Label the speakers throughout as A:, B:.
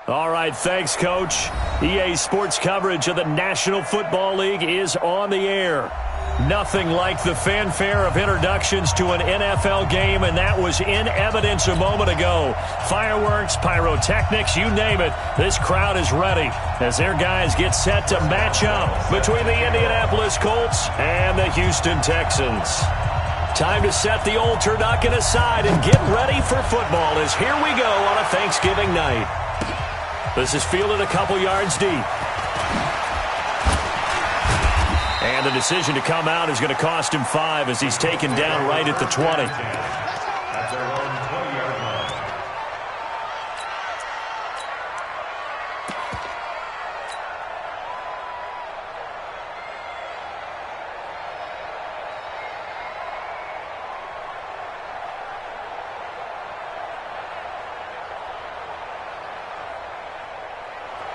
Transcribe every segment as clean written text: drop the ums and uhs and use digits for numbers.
A: All right, thanks, Coach. EA Sports coverage of the National Football League is on the air. Nothing like the fanfare of introductions to an NFL game, and that was in evidence a moment ago. Fireworks, pyrotechnics, you name it. This crowd is ready as their guys get set to match up between the Indianapolis Colts and the Houston Texans. Time to set the old turducken aside and get ready for football as here we go on a Thanksgiving night. This is fielded a couple yards deep. And the decision to come out is going to cost him 5 as he's taken down right at the 20.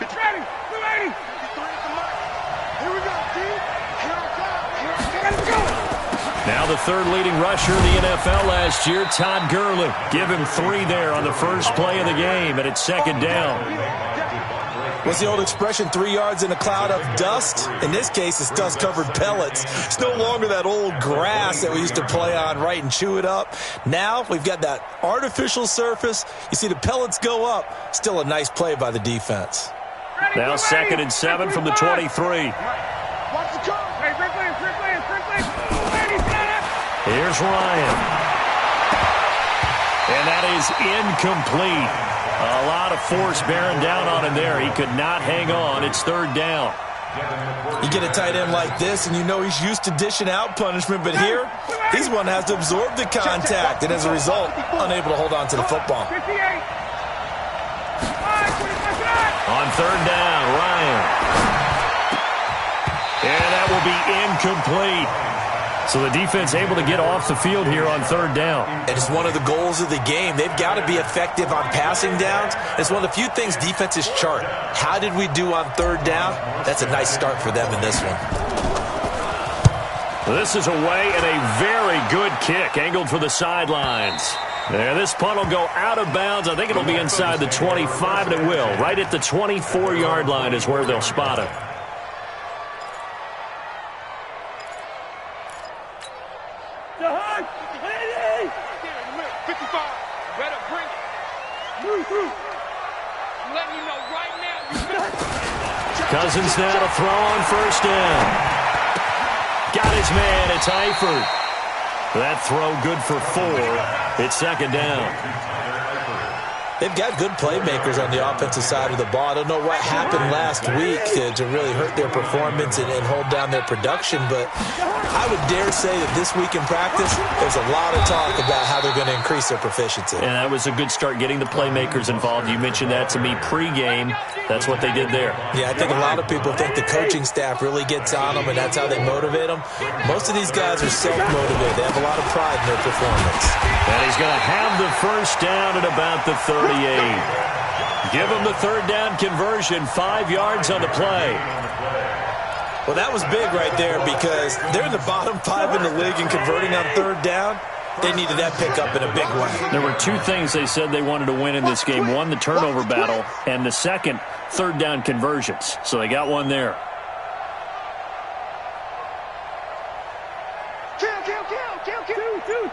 B: It's ready. We're ready. Here we go, team.
A: Now the third leading rusher in the NFL last year, Todd Gurley. Give him 3 there on the first play of the game, and it's second down.
C: What's the old expression, 3 yards in a cloud of dust? In this case, it's dust-covered pellets. It's no longer that old grass that we used to play on, right, and chew it up. Now we've got that artificial surface. You see the pellets go up. Still a nice play by the defense.
A: Now 2nd and 7 from the 23.
B: Watch the cone. Hey, free play.
A: Here's Ryan. And that is incomplete. A lot of force bearing down on him there. He could not hang on. It's 3rd down.
C: You get a tight end like this, and you know he's used to dishing out punishment, but here, he's one that has to absorb the contact, and as a result, unable to hold on to the football.
B: 58.
A: On 3rd down, Ryan. And that will be incomplete. So the defense able to get off the field here on 3rd down.
C: And it's one of the goals of the game. They've got to be effective on passing downs. It's one of the few things defenses chart. How did we do on 3rd down? That's a nice start for them in this one.
A: This is away and a very good kick angled for the sidelines. There, this punt will go out of bounds. I think it'll be inside the 25, and it will. Right at the 24-yard line is where they'll spot it. Cousins now to throw on 1st down. Got his man. It's Eifert. That throw good for 4. It's 2nd down.
C: They've got good playmakers on the offensive side of the ball. I don't know what happened last week to really hurt their performance and hold down their production, but I would dare say that this week in practice, there's a lot of talk about how they're going to increase their proficiency.
A: And that was a good start, getting the playmakers involved. You mentioned that to me pregame. That's what they did there.
C: Yeah, I think a lot of people think the coaching staff really gets on them, and that's how they motivate them. Most of these guys are self-motivated. They have a lot of pride in their performance.
A: And he's going to have the 1st down at about the 38. Give him the 3rd down conversion, 5 yards on the play.
C: Well, that was big right there because they're in the bottom 5 in the league in converting on 3rd down. They needed that pickup in a big way.
A: There were 2 things they said they wanted to win in this game. One, the turnover battle, and the second, 3rd down conversions. So they got one there.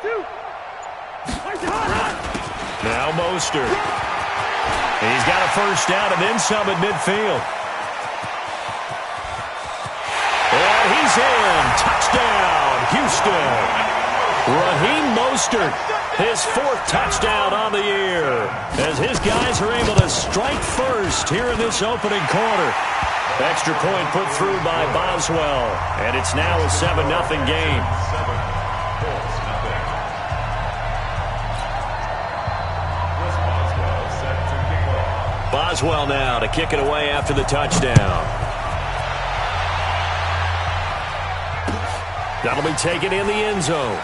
B: Two.
A: Now Mostert. He's got a 1st down and then some at midfield. And he's in. Touchdown, Houston. Raheem Mostert, his 4th touchdown on the year, as his guys are able to strike first here in this opening quarter. Extra point put through by Boswell, and it's now a 7-0 game. Boswell now to kick it away after the touchdown. That'll be taken in the end zone.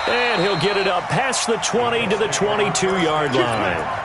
A: And he'll get it up past the 20 to the 22-yard line.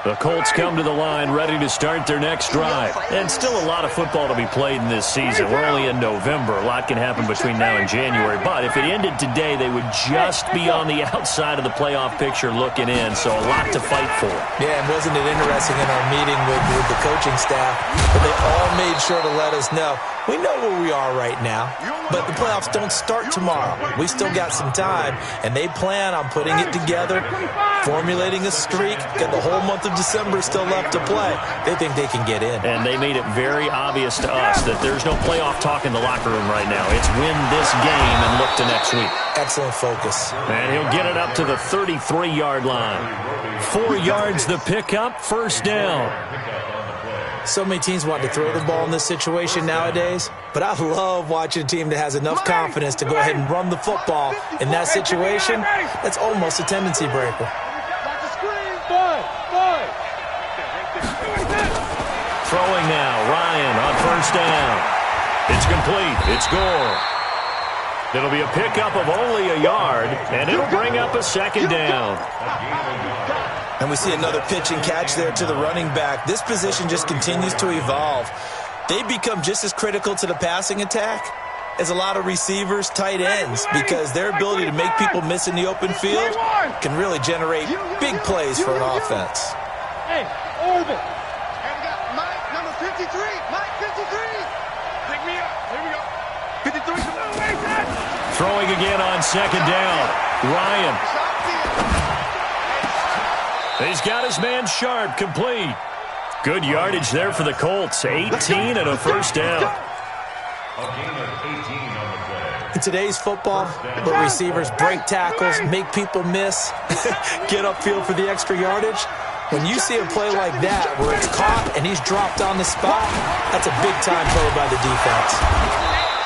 A: The Colts come to the line ready to start their next drive. And still a lot of football to be played in this season. We're only in November. A lot can happen between now and January. But if it ended today, they would just be on the outside of the playoff picture looking in. So a lot to fight for.
C: Yeah, and wasn't it interesting in our meeting with the coaching staff that they all made sure to let us know, we know where we are right now, but the playoffs don't start tomorrow. We still got some time, and they plan on putting it together, formulating a streak, got the whole month of December still left to play. They think they can get in.
A: And they made it very obvious to us that there's no playoff talk in the locker room right now. It's win this game and look to next week.
C: Excellent focus.
A: And he'll get it up to the 33-yard line. 4 yards the pickup, first down.
C: So many teams want to throw the ball in this situation nowadays, but I love watching a team that has enough confidence to go ahead and run the football in that situation. That's almost a tendency breaker.
A: Throwing now, Ryan on first down. It's complete. It's Gore. It'll be a pickup of only a yard, and it'll bring up a second down.
C: And we see another pitch and catch there to the running back. This position just continues to evolve. They become just as critical to the passing attack as a lot of receivers, tight ends, because their ability to make people miss in the open field can really generate big plays for an offense.
B: Hey, Orbit. And we got Mike, number 53. Mike, 53. Pick me up. Here we go. 53.
A: Throwing again on second down. Ryan. He's got his man Sharp, complete. Good yardage there for the Colts. 18 and a first down.
C: In today's football, where receivers break tackles, make people miss, get upfield for the extra yardage, when you see a play like that where it's caught and he's dropped on the spot, that's a big-time play by the defense.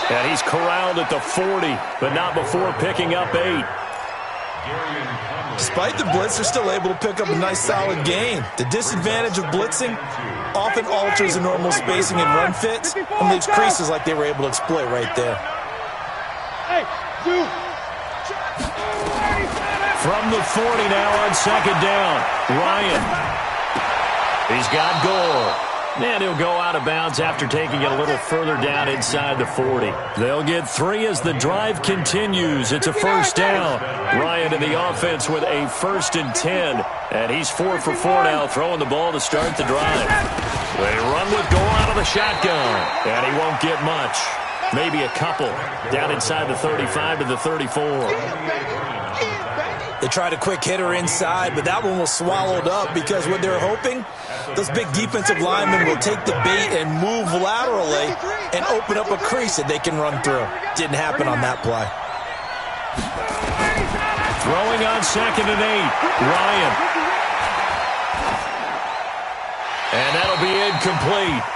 A: And he's corralled at the 40, but not before picking up 8.
C: Despite the blitz, they're still able to pick up a nice, solid gain. The disadvantage of blitzing often alters the normal spacing and run fits and leaves creases like they were able to exploit right there.
A: From the 40 now on second down, Ryan. He's got Gore. And he'll go out of bounds after taking it a little further down inside the 40. They'll get 3 as the drive continues. It's a first down. Ryan in the offense with a 1st and 10. And he's 4 for 4 now, throwing the ball to start the drive. They run with Gore out of the shotgun. And he won't get much. Maybe a couple. Down inside the 35 to the 34.
C: They tried a quick hitter inside, but that one was swallowed up because what they're hoping, those big defensive linemen will take the bait and move laterally and open up a crease that they can run through. Didn't happen on that play.
A: Throwing on second and 8, Ryan. And that'll be incomplete.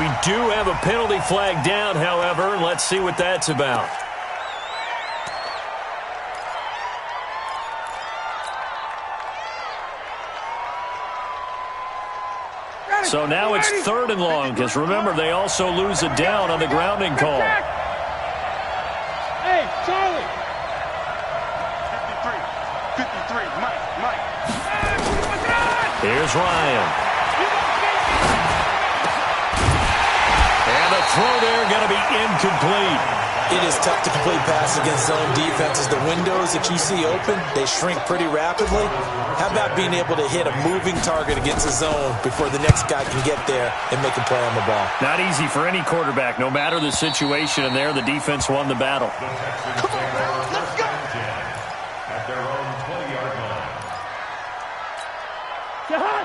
A: We do have a penalty flag down, however. Let's see what that's about. So now it's 3rd and long, because remember, they also lose it down on the grounding call.
B: Hey, Charlie. 53, Mike.
A: Here's Ryan. And the throw there going to be incomplete.
C: It is tough to complete passes against zone defenses. The windows that you see open, they shrink pretty rapidly. How about being able to hit a moving target against a zone before the next guy can get there and make a play on the ball?
A: Not easy for any quarterback, no matter the situation, and there the defense won the battle.
B: Come on, bro. Let's go.
D: At their own 20-yard line.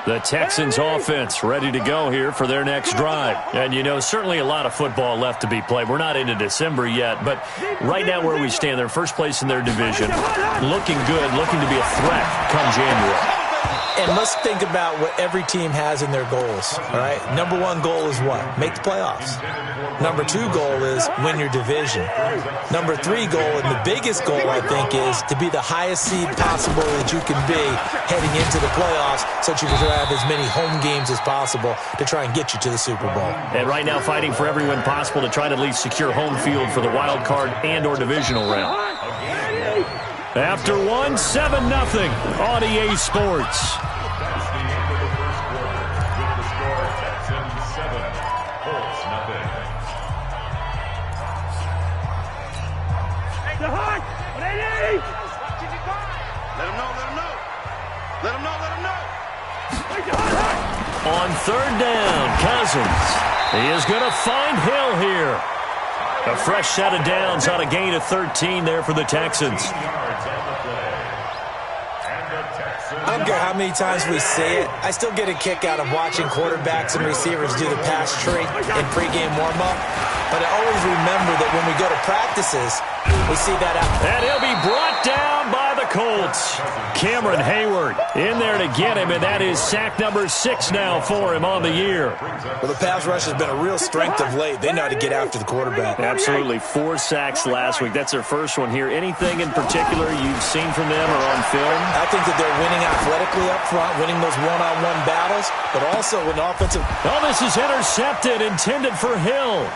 A: The Texans offense ready to go here for their next drive. And, you know, certainly a lot of football left to be played. We're not into December yet, but right now where we stand, they're first place in their division. Looking good, looking to be a threat come January.
C: And let's think about what every team has in their goals, all right? Number 1 goal is what? Make the playoffs. Number 2 goal is win your division. Number 3 goal, and the biggest goal, I think, is to be the highest seed possible that you can be heading into the playoffs so that you can have as many home games as possible to try and get you to the Super Bowl.
A: And right now fighting for every win possible to try to at least secure home field for the wild card and or divisional round. After one, 7-0 on EA Sports.
B: Let him know, let him know. Let him know, let him know.
A: On third down, Cousins. He is going to find Hill here. A fresh set of downs on a gain of 13 there for the Texans.
C: I don't care how many times we see it, I still get a kick out of watching quarterbacks and receivers do the pass tree in pregame warm-up. But I always remember that when we go to practices, we see that out.
A: And he'll be brought down by the Colts. Cameron Hayward in there to get him, and that is sack number 6 now for him on the year.
C: Well, the pass rush has been a real strength of late. They know how to get after the quarterback.
A: Absolutely. 4 sacks last week. That's their first one here. Anything in particular you've seen from them or on film?
C: I think that they're winning athletically up front, winning those one-on-one battles, but also with offensive.
A: Oh, this is intercepted, intended for Hill.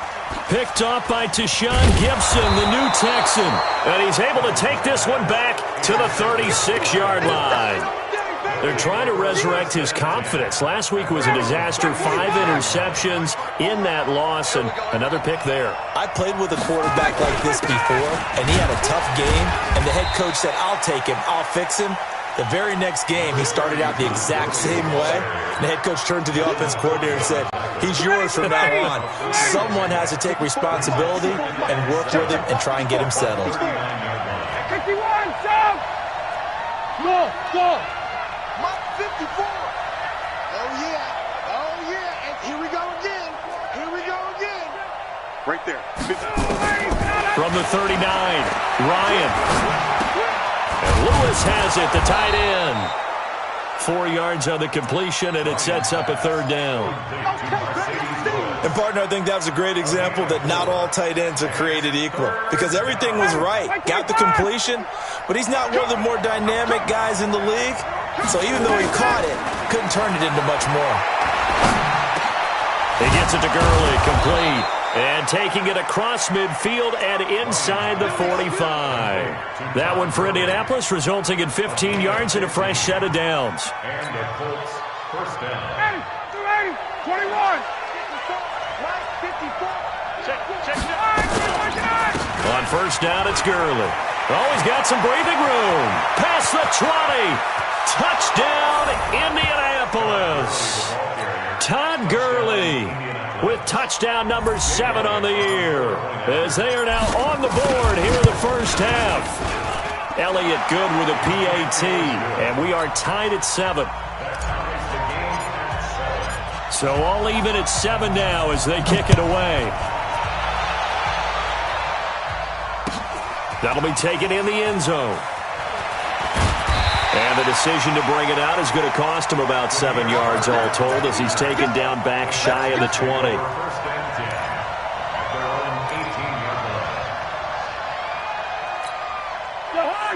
A: Picked off by Tashawn Gibson, the new Texan. And he's able to take this one back to the 36-yard line. They're trying to resurrect his confidence. Last week was a disaster. 5 interceptions in that loss, and another pick there.
C: I played with a quarterback like this before, and he had a tough game, and the head coach said, I'll take him, I'll fix him. The very next game, he started out the exact same way. The head coach turned to the offense coordinator and said, he's yours from now on. Someone has to take responsibility and work with him and try and get him settled.
B: 51, jump! Go! Mike 54. Oh, yeah. Oh, yeah. And here we go again. Here we go again. Right there.
A: From the 39, Ryan. And Lewis has it, the tight end. 4 yards on the completion, and it sets up a third down.
C: And, partner, I think that was a great example that not all tight ends are created equal, because everything was right. Got the completion, but he's not one of the more dynamic guys in the league. So even though he caught it, couldn't turn it into much more.
A: He gets it to Gurley, complete. And taking it across midfield and inside the 45. That one for Indianapolis, resulting in 15 yards and a fresh set of downs.
D: And the Colts first down.
B: 21.
A: On first down, it's Gurley. Oh, he's got some breathing room. Past the 20. Touchdown, Indianapolis. Todd Gurley with touchdown number 7 on the year, as they are now on the board here in the first half. Elliott good with a PAT, and we are tied at 7. So all even at 7 now as they kick it away. That'll be taken in the end zone. And the decision to bring it out is going to cost him about 7 yards all told, as he's taken down back shy of the 20.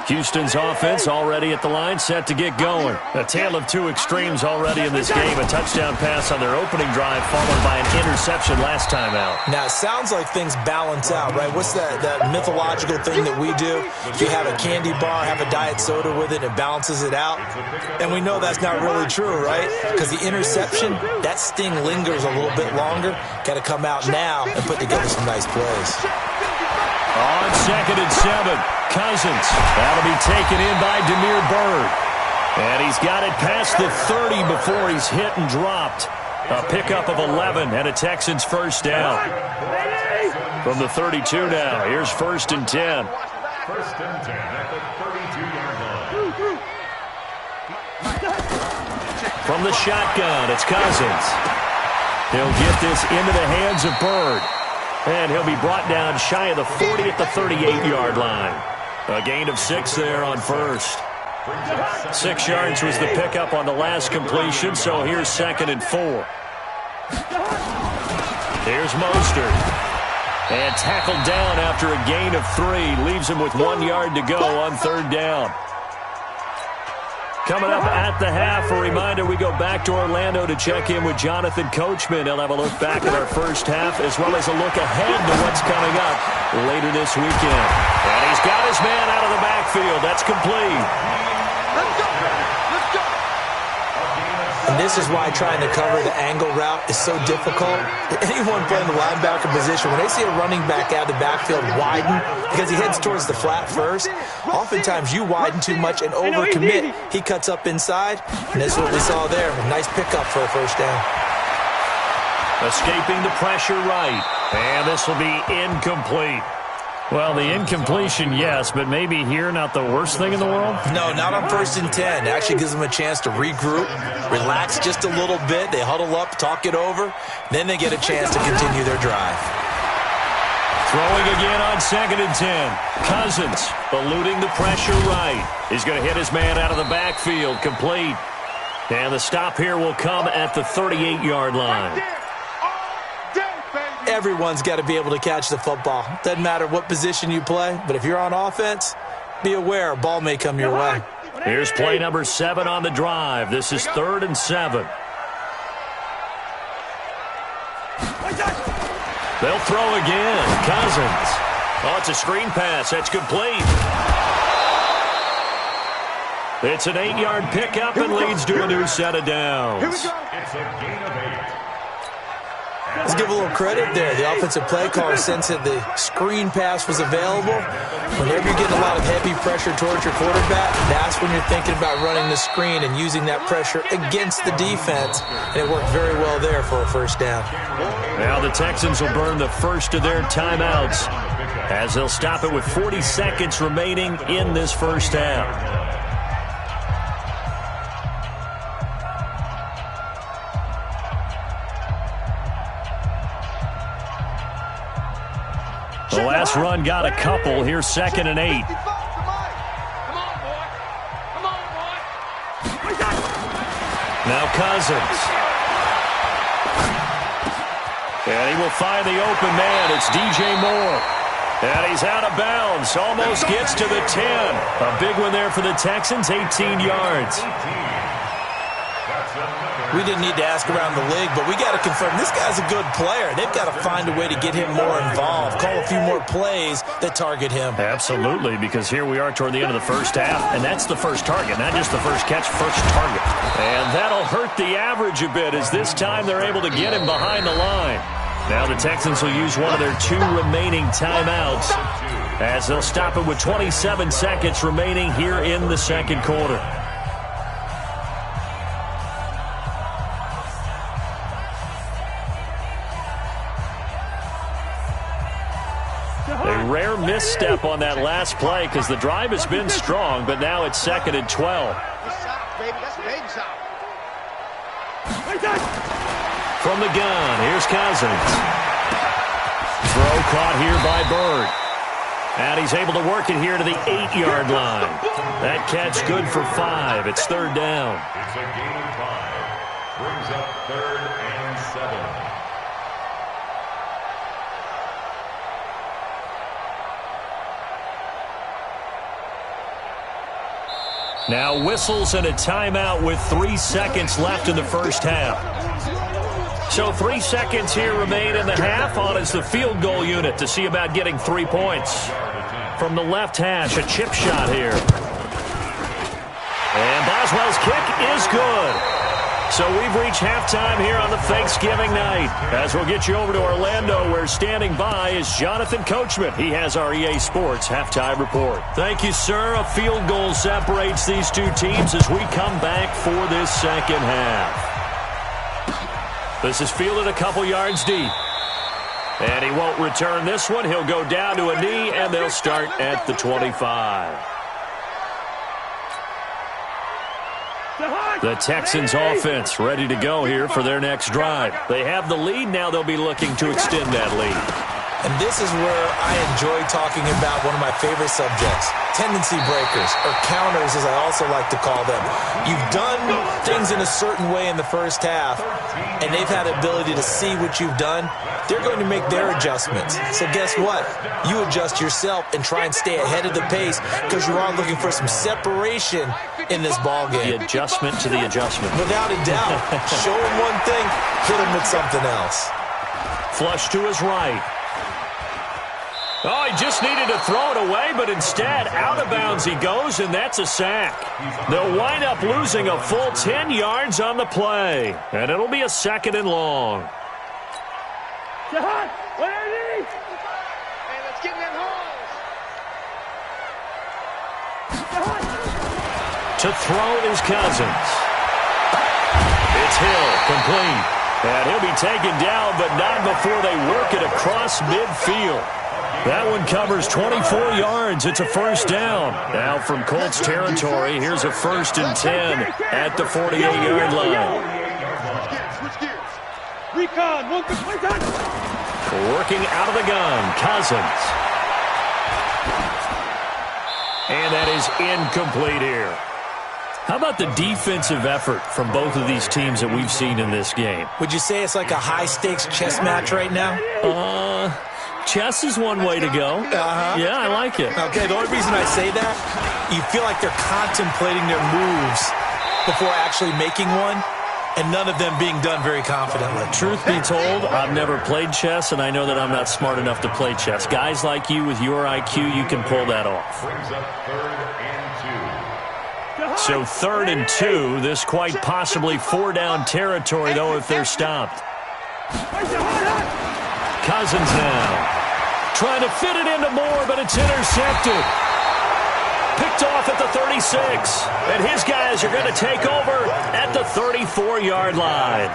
A: Houston's offense already at the line, set to get going. A tale of 2 extremes already in this game. A touchdown pass on their opening drive, followed by an interception last time out.
C: Now, it sounds like things balance out, right? What's that mythological thing that we do? If you have a candy bar, have a diet soda with it, it balances it out. And we know that's not really true, right? Because the interception, that sting lingers a little bit longer. Got to come out now and put together some nice plays.
A: On 2nd and 7, Cousins. That'll be taken in by Damiere Byrd. And he's got it past the 30 before he's hit and dropped. A pickup of 11 and a Texans first down. From the 32 now, here's 1st and 10.
D: 1st and 10 at the 32-yard line.
A: From the shotgun, it's Cousins. He'll get this into the hands of Byrd. And he'll be brought down shy of the 40 at the 38-yard line. A gain of 6 there on first. 6 yards was the pickup on the last completion, so here's 2nd and 4. Here's Mostert. And tackled down after a gain of 3. Leaves him with 1 yard to go on 3rd down. Coming up at the half, a reminder, we go back to Orlando to check in with Jonathan Coachman. He'll have a look back at our first half, as well as a look ahead to what's coming up later this weekend. And he's got his man out of the backfield. That's complete.
B: Let's go. Let's go.
C: And this is why trying to cover the angle route is so difficult. Anyone playing the linebacker position, when they see a running back out of the backfield widen because he heads towards the flat first, oftentimes you widen too much and overcommit. He cuts up inside, and that's what we saw there. A nice pickup for a first down.
A: Escaping the pressure right. And this will be incomplete. Well, the incompletion, yes, but maybe here not the worst thing in the world?
C: No, not on 1st and 10. It actually gives them a chance to regroup, relax just a little bit. They huddle up, talk it over. Then they get a chance to continue their drive.
A: Throwing again on 2nd and 10. Cousins eluding the pressure right. He's going to hit his man out of the backfield, complete. And the stop here will come at the 38-yard line.
C: Everyone's got to be able to catch the football. Doesn't matter what position you play, but if you're on offense, be aware a ball may come your way.
A: Here's play number 7 on the drive. This is 3rd and 7. They'll throw again. Cousins. Oh, it's a screen pass. That's complete. It's an 8-yard pickup and leads to a new set of downs.
D: It's a gain of 8.
C: Let's give a little credit there. The offensive play caller sensed that the screen pass was available. Whenever you're getting a lot of heavy pressure towards your quarterback, that's when you're thinking about running the screen and using that pressure against the defense. And it worked very well there for a first down.
A: Now the Texans will burn the first of their timeouts as they'll stop it with 40 seconds remaining in this first half. The last run got a couple. Here's 2nd and 8. Now Cousins. And he will find the open man. It's DJ Moore. And he's out of bounds. Almost gets to the 10. A big one there for the Texans, 18 yards.
C: We didn't need to ask around the league, but we got to confirm this guy's a good player. They've got to find a way to get him more involved, call a few more plays that target him.
A: Absolutely, because here we are toward the end of the first half, and that's the first target, not just the first catch, first target. And that'll hurt the average a bit as this time they're able to get him behind the line. Now the Texans will use one of their 2 remaining timeouts as they'll stop it with 27 seconds remaining here in the second quarter. A rare misstep on that last play because the drive has been strong, but now it's 2nd and 12. From the gun, here's Cousins. Throw caught here by Bird. And he's able to work it here to the 8-yard line. That catch good for 5. It's 3rd down.
D: It's a gain of 5. Brings up 3rd and 7.
A: Now whistles and a timeout with 3 seconds left in the first half. So 3 seconds here remain in the half. On is the field goal unit to see about getting 3 points. From the left hash, a chip shot here. And Boswell's kick is good. So we've reached halftime here on the Thanksgiving night. As we'll get you over to Orlando, where standing by is Jonathan Coachman. He has our EA Sports halftime report. Thank you, sir. A field goal separates these two teams as we come back for this second half. This is fielded a couple yards deep. And he won't return this one. He'll go down to a knee, and they'll start at the 25. The Texans offense ready to go here for their next drive. They have the lead. Now they'll be looking to extend that lead.
C: And this is where I enjoy talking about one of my favorite subjects, tendency breakers, or counters as I also like to call them. You've done things in a certain way in the first half, and they've had the ability to see what you've done. They're going to make their adjustments. So guess what? You adjust yourself and try and stay ahead of the pace because you are looking for some separation in this ball game.
A: The adjustment to the adjustment.
C: Without a doubt. Show him one thing, hit him with something else.
A: Flush to his right. Oh, he just needed to throw it away, but instead, out of bounds he goes, and that's a sack. They'll wind up losing a full 10 yards on the play, and it'll be a 2nd and long.
B: Hey, let's get in that hole.
A: To throw is Cousins. It's Hill, complete. And he'll be taken down, but not before they work it across midfield. That one covers 24 yards. It's a 1st down. Now from Colts territory, here's a 1st and 10 at the 48-yard line.
B: Switch gears. Recon.
A: Working out of the gun, Cousins. And that is incomplete here. How about the defensive effort from both of these teams that we've seen in this game?
C: Would you say it's like a high-stakes chess match right now?
A: Chess is one way to go. Yeah, I like it.
C: Okay, the only reason I say that, you feel like they're contemplating their moves before actually making one, and none of them being done very confidently.
A: Truth be told, I've never played chess, and I know that I'm not smart enough to play chess. Guys like you with your IQ, you can pull that off.
D: Brings up 3rd and 2.
A: So 3rd and 2, this quite possibly 4-down territory, though, if they're stopped. Cousins now. Trying to fit it into Moore, but it's intercepted. Picked off at the 36. And his guys are going to take over at the 34-yard line.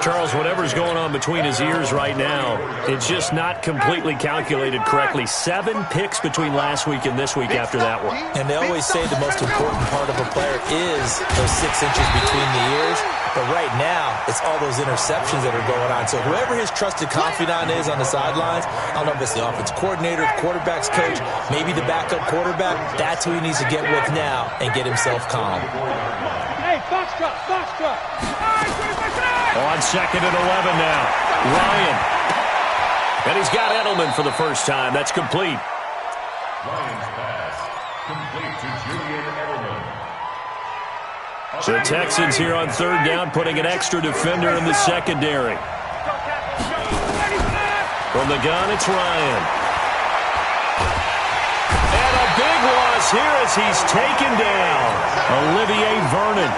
A: Charles, whatever's going on between his ears right now, it's just not completely calculated correctly. 7 picks between last week and this week after that one.
C: And they always say the most important part of a player is those 6 inches between the ears. But right now, it's all those interceptions that are going on. So whoever his trusted confidant is on the sidelines, I don't know if it's the offense coordinator, the quarterback's coach, maybe the backup quarterback, that's who he needs to get with now and get himself calm.
B: Hey, box drop.
A: On 2nd and 11 now. Ryan. And he's got Edelman for the first time. That's complete.
D: Ryan's pass. Complete to Julian Edelman.
A: So the Texans here on 3rd down, putting an extra defender in the secondary. From the gun, it's Ryan. And a big loss here as he's taken down. Olivier Vernon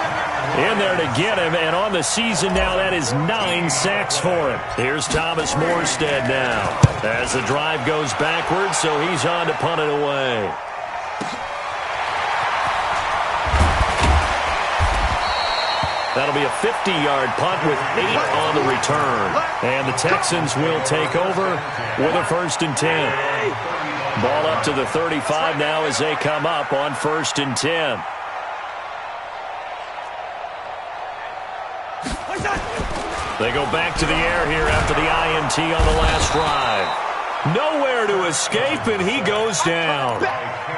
A: in there to get him, and on the season now, that is 9 sacks for him. Here's Thomas Morstead now as the drive goes backwards, so he's on to punt it away. That'll be a 50-yard punt with 8 on the return. And the Texans will take over with a 1st and 10. Ball up to the 35 now as they come up on 1st and 10. They go back to the air here after the INT on the last drive. Nowhere to escape, and he goes down.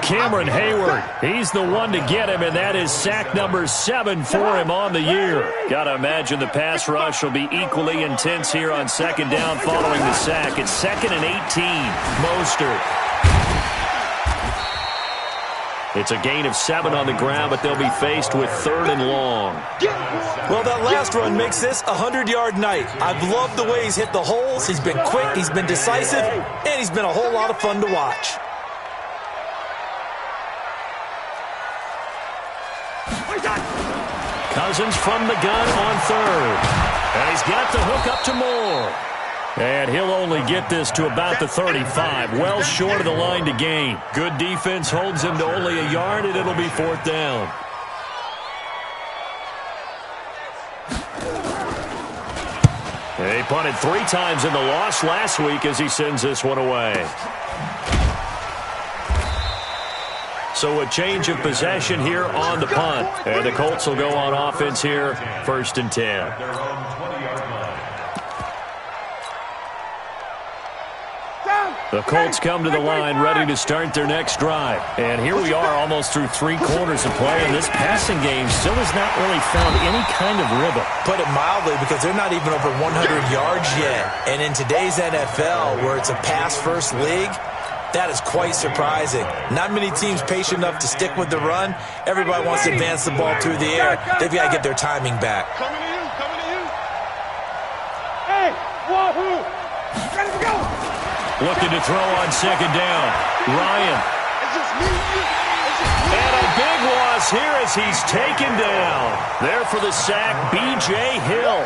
A: Cameron Hayward, he's the one to get him, and that is sack number 7 for him on the year. Got to imagine the pass rush will be equally intense here on 2nd down following the sack. It's 2nd and 18. Mostert. It's a gain of 7 on the ground, but they'll be faced with 3rd and long.
C: Well, that last run makes this a 100-yard night. I've loved the way he's hit the holes. He's been quick, he's been decisive, and he's been a whole lot of fun to watch.
A: Cousins from the gun on 3rd. And he's got the hook up to Moore. And he'll only get this to about the 35, well short of the line to gain. Good defense holds him to only a yard, and it'll be 4th down. He punted 3 times in the loss last week as he sends this one away. So a change of possession here on the punt. And the Colts will go on offense here, 1st and 10. The Colts come to the line ready to start their next drive. And here we are almost through 3 quarters of play, and this passing game still has not really found any kind of rhythm.
C: Put it mildly, because they're not even over 100 yards yet. And in today's NFL, where it's a pass-first league, that is quite surprising. Not many teams patient enough to stick with the run. Everybody wants to advance the ball through the air. They've got to get their timing back.
B: Coming to you. Hey, Wahoo! Ready to go!
A: Looking to throw on second down. Ryan. And a big loss here as he's taken down. There for the sack, B.J. Hill.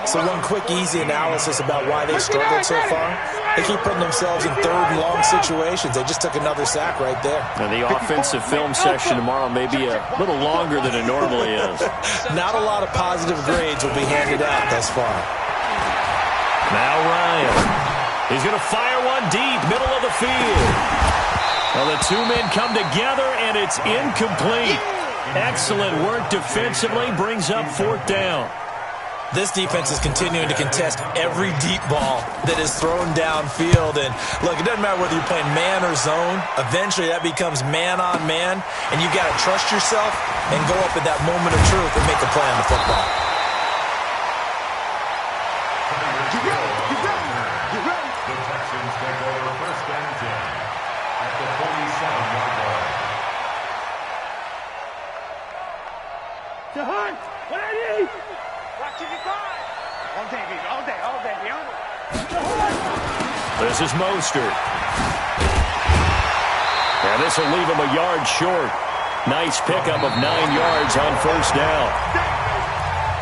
C: So one quick, easy analysis about why they struggled so far. They keep putting themselves in third and long situations. They just took another sack right there.
A: And the offensive film section tomorrow may be a little longer than it normally is.
C: Not a lot of positive grades will be handed out thus far.
A: Now Ryan. He's going to fire one deep, middle of the field. Well, the two men come together, and it's incomplete. Excellent work defensively, brings up fourth down.
C: This defense is continuing to contest every deep ball that is thrown downfield. And, look, it doesn't matter whether you're playing man or zone. Eventually, that becomes man-on-man, and you've got to trust yourself and go up at that moment of truth and make a play on the football.
D: The Texans take over first and 10 at the 47-yard line.
B: Jahan, what I need?
A: This is Mostert. And this will leave him a yard short. Nice pickup of 9 yards on first down.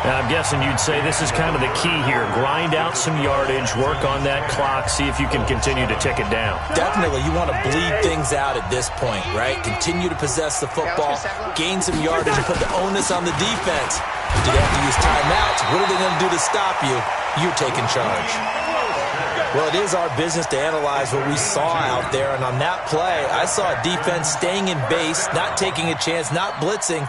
A: Now, I'm guessing you'd say this is kind of the key here. Grind out some yardage, work on that clock, see if you can continue to tick it down.
C: Definitely, you want to bleed things out at this point, right? Continue to possess the football, gain some yardage, and put the onus on the defense. Do they have to use timeouts? What are they going to do to stop you? You're taking charge. Well, it is our business to analyze what we saw out there, and on that play, I saw a defense staying in base, not taking a chance, not blitzing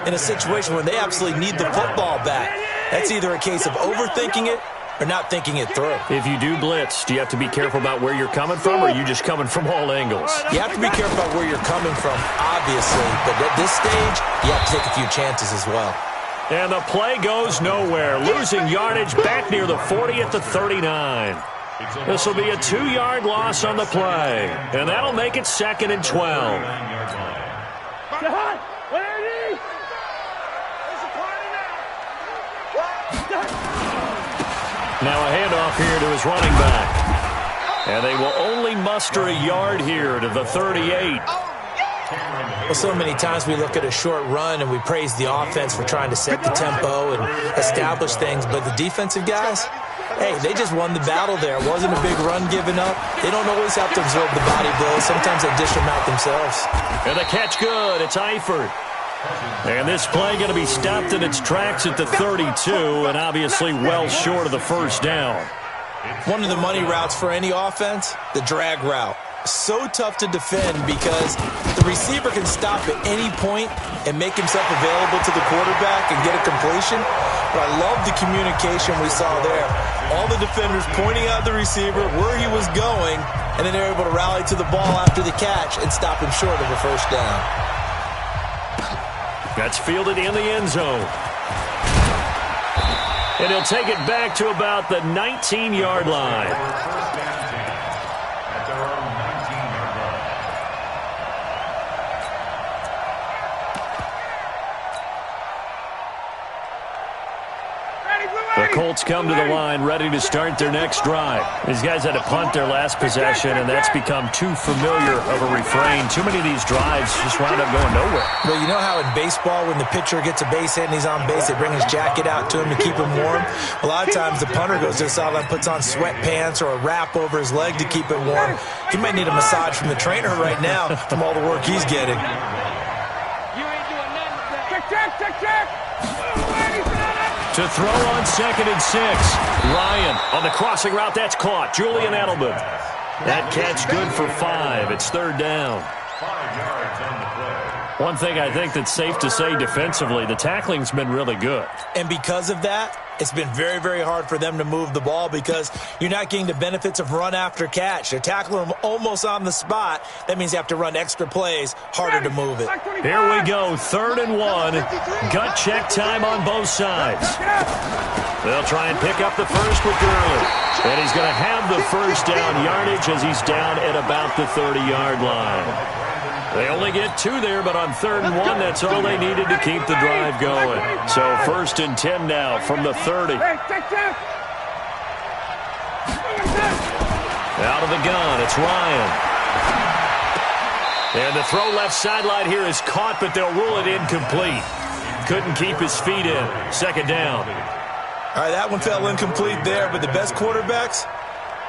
C: in a situation where they absolutely need the football back. That's either a case of overthinking it or not thinking it through.
A: If you do blitz, do you have to be careful about where you're coming from, or are you just coming from all angles?
C: You have to be careful about where you're coming from, obviously, but at this stage, you have to take a few chances as well.
A: And the play goes nowhere. Losing yardage back near the 40 at the 39. This will be a 2-yard loss on the play. And that'll make it 2nd and 12. Now a handoff here to his running back. And they will only muster a yard here to the 38.
C: Well, so many times we look at a short run and we praise the offense for trying to set the tempo and establish things, but the defensive guys, hey, they just won the battle there. It wasn't a big run given up. They don't always have to absorb the body blows. Sometimes they dish them out themselves.
A: And the catch good. It's Eifert. And this play going to be stopped in its tracks at the 32, and obviously well short of the first down.
C: One of the money routes for any offense, the drag route. So tough to defend because the receiver can stop at any point and make himself available to the quarterback and get a completion. But I love the communication we saw there. All the defenders pointing out the receiver, where he was going, and then they're able to rally to the ball after the catch and stop him short of a first down.
A: That's fielded in the end zone. And he'll take it back to about the 19-yard line. The Colts come to the line ready to start their next drive. These guys had to punt their last possession, and that's become too familiar of a refrain. Too many of these drives just wound up going nowhere.
C: Well, you know how in baseball when the pitcher gets a base hit and he's on base, they bring his jacket out to him to keep him warm? A lot of times the punter goes to the sideline, puts on sweatpants or a wrap over his leg to keep it warm. He might need a massage from the trainer right now from all the work he's getting.
A: To throw on 2nd and 6. Ryan on the crossing route. That's caught. Julian Edelman. That catch good for 5. It's 3rd down.
D: 5 yards on the play.
A: One thing I think that's safe to say defensively, the tackling's been really good.
C: And because of that, it's been very, very hard for them to move the ball because you're not getting the benefits of run after catch. They're tackling them almost on the spot. That means you have to run extra plays, harder to move it.
A: Here we go, 3rd and 1. Gut check time on both sides. They'll try and pick up the first with Gurley. And he's going to have the first down yardage as he's down at about the 30-yard line. They only get 2 there, but on 3rd and 1, that's all they needed to keep the drive going. So 1st and 10 now from the 30. Out of the gun. It's Ryan. And the throw left sideline here is caught, but they'll rule it incomplete. Couldn't keep his feet in. Second down.
C: All right, that one fell incomplete there, but the best quarterbacks,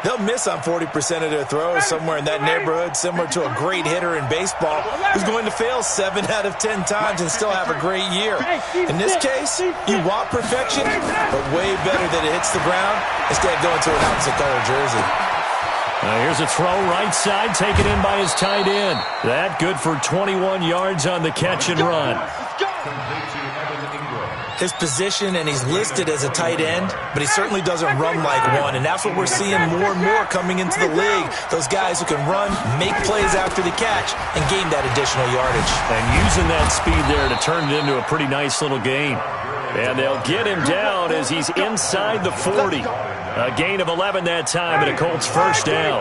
C: they'll miss on 40% of their throws, somewhere in that neighborhood, similar to a great hitter in baseball who's going to fail 7 out of 10 times and still have a great year. In this case, you want perfection, but way better that it hits the ground instead of going to an opposite-color jersey.
A: Here's a throw right side, taken in by his tight end. That good for 21 yards on the catch and run.
C: His position, and he's listed as a tight end, but he certainly doesn't run like one, and that's what we're seeing more and more coming into the league. Those guys who can run, make plays after the catch, and gain that additional yardage.
A: And using that speed there to turn it into a pretty nice little gain. And they'll get him down as he's inside the 40. A gain of 11 that time, and a Colts first down.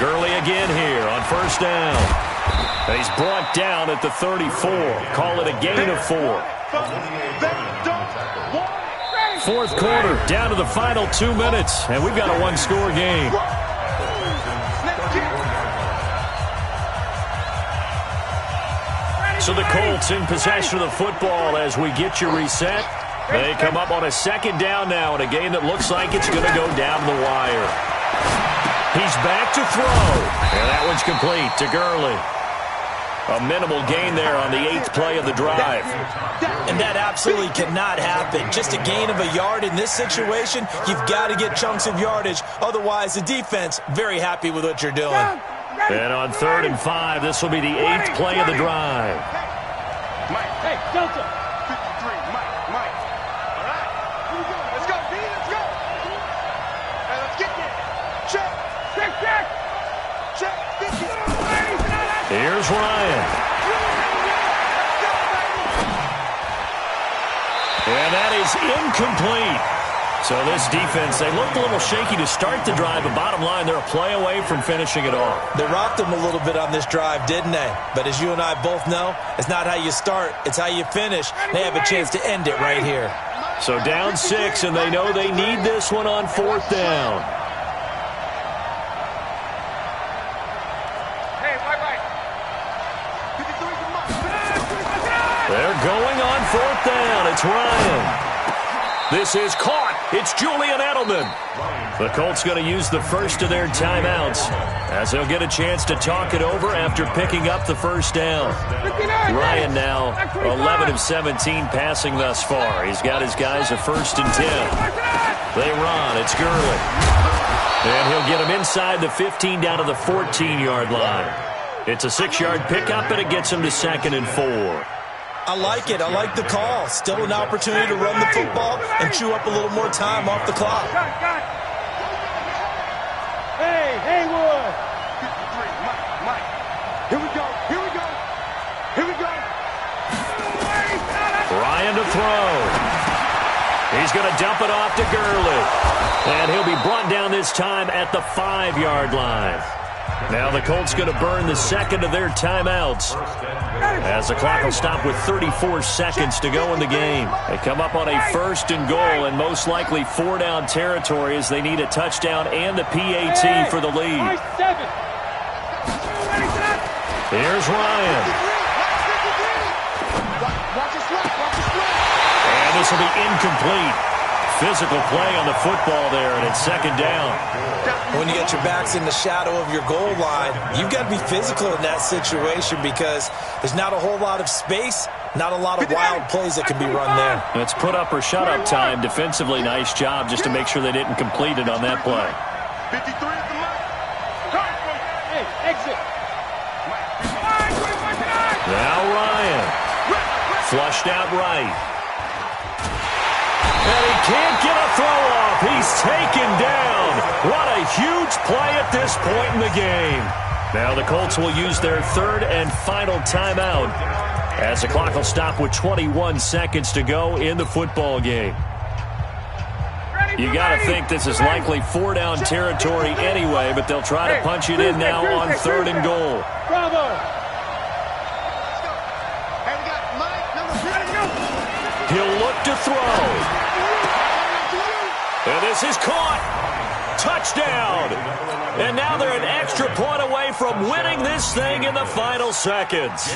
A: Gurley again here on first down. And he's brought down at the 34. Call it a gain of 4. Fourth quarter, down to the final 2 minutes, and we've got a one-score game. So the Colts in possession of the football as we get you reset. They come up on a second down now in a game that looks like it's going to go down the wire. He's back to throw, and that one's complete to Gurley. A minimal gain there on the 8th play of the drive.
C: And that absolutely cannot happen. Just a gain of a yard in this situation, you've got to get chunks of yardage. Otherwise, the defense, very happy with what you're doing.
A: And on 3rd and 5, this will be the 8th play of the drive.
B: Mike, hey, Delta. 53, Mike. All right, here we go. Let's go, D, let's go. Hey, let's get there. Check. 50.
A: Here's Ryan. And that is incomplete. So this defense, they looked a little shaky to start the drive, but bottom line, they're a play away from finishing it off.
C: They rocked them a little bit on this drive, didn't they? But as you and I both know, it's not how you start, it's how you finish. They have a chance to end it right here.
A: So down 6, and they know they need this one on 4th down. They're going on 4th down. It's Ryan. This is caught. It's Julian Edelman. The Colts going to use the first of their timeouts as they'll get a chance to talk it over after picking up the first down. Ryan now 11 of 17 passing thus far. He's got his guys a 1st and 10. They run. It's Gurley. And he'll get him inside the 15 down to the 14-yard line. It's a 6-yard pickup, and it gets him to 2nd and 4.
C: I like it. I like the call. Still an opportunity to run the football and chew up a little more time off the clock.
B: Hey, Haywood. 53, Mike. Here we go.
A: Ryan to throw. He's going to dump it off to Gurley. And he'll be brought down this time at the 5-yard line. Now the Colts going to burn the 2nd of their timeouts as the clock will stop with 34 seconds to go in the game. They come up on a 1st and goal and most likely 4-down territory as they need a touchdown and a PAT for the lead. Here's Ryan. And this will be incomplete. Physical play on the football there, and it's 2nd down.
C: When you get your backs in the shadow of your goal line, you've got to be physical in that situation because there's not a whole lot of space, not a lot of wild plays that can be run there.
A: It's put up or shut up time. Defensively, nice job just to make sure they didn't complete it on that play.
B: 53 at the mark. Hey, exit.
A: Now Ryan. Flushed out right. And he can't get a throw off. He's taken down. What a huge play at this point in the game. Now the Colts will use their 3rd and final timeout as the clock will stop with 21 seconds to go in the football game. You got to think this is likely 4-down territory anyway, but they'll try to punch it in now on 3rd and goal.
B: Bravo. Hey, we got Mike.
A: He'll look to throw. And this is caught. Touchdown. And now they're an extra point away from winning this thing in the final seconds.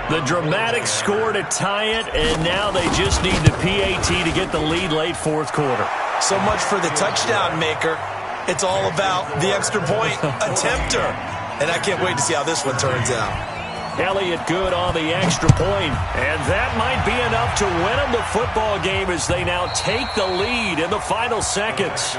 A: The dramatic score to tie it, and now they just need the PAT to get the lead late fourth quarter.
C: So much for the touchdown maker. It's all about the extra point attempter. And I can't wait to see how this one turns out.
A: Elliott good on the extra point, and that might be enough to win them the football game as they now take the lead in the final seconds.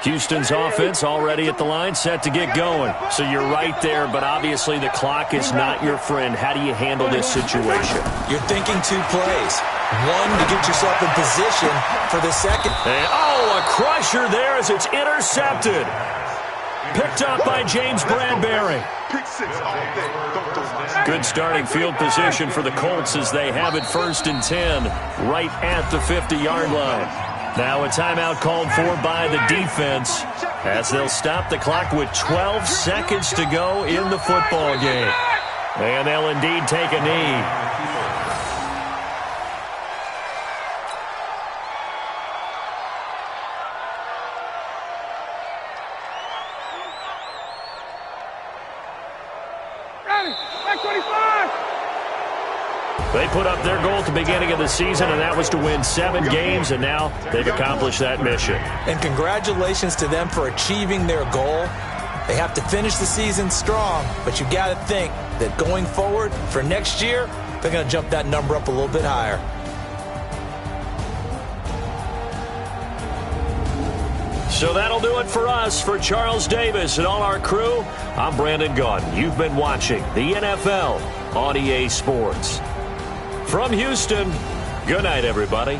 A: Houston's offense already at the line, set to get going. So you're right there, but obviously the clock is not your friend. How do you handle this situation?
C: You're thinking 2 plays. One to get yourself in position for the second.
A: And, a crusher there as it's intercepted. Picked up by James Bradbury. Good starting field position for the Colts as they have it 1st and 10 right at the 50-yard line. Now a timeout called for by the defense as they'll stop the clock with 12 seconds to go in the football game. And they'll indeed take a knee. They put up their goal at the beginning of the season, and that was to win 7 games, and now they've accomplished that mission.
C: And congratulations to them for achieving their goal. They have to finish the season strong, but you got to think that going forward for next year, they're going to jump that number up a little bit higher.
A: So that'll do it for us. For Charles Davis and all our crew, I'm Brandon Gaudin. You've been watching the NFL on EA Sports. From Houston, good night, everybody.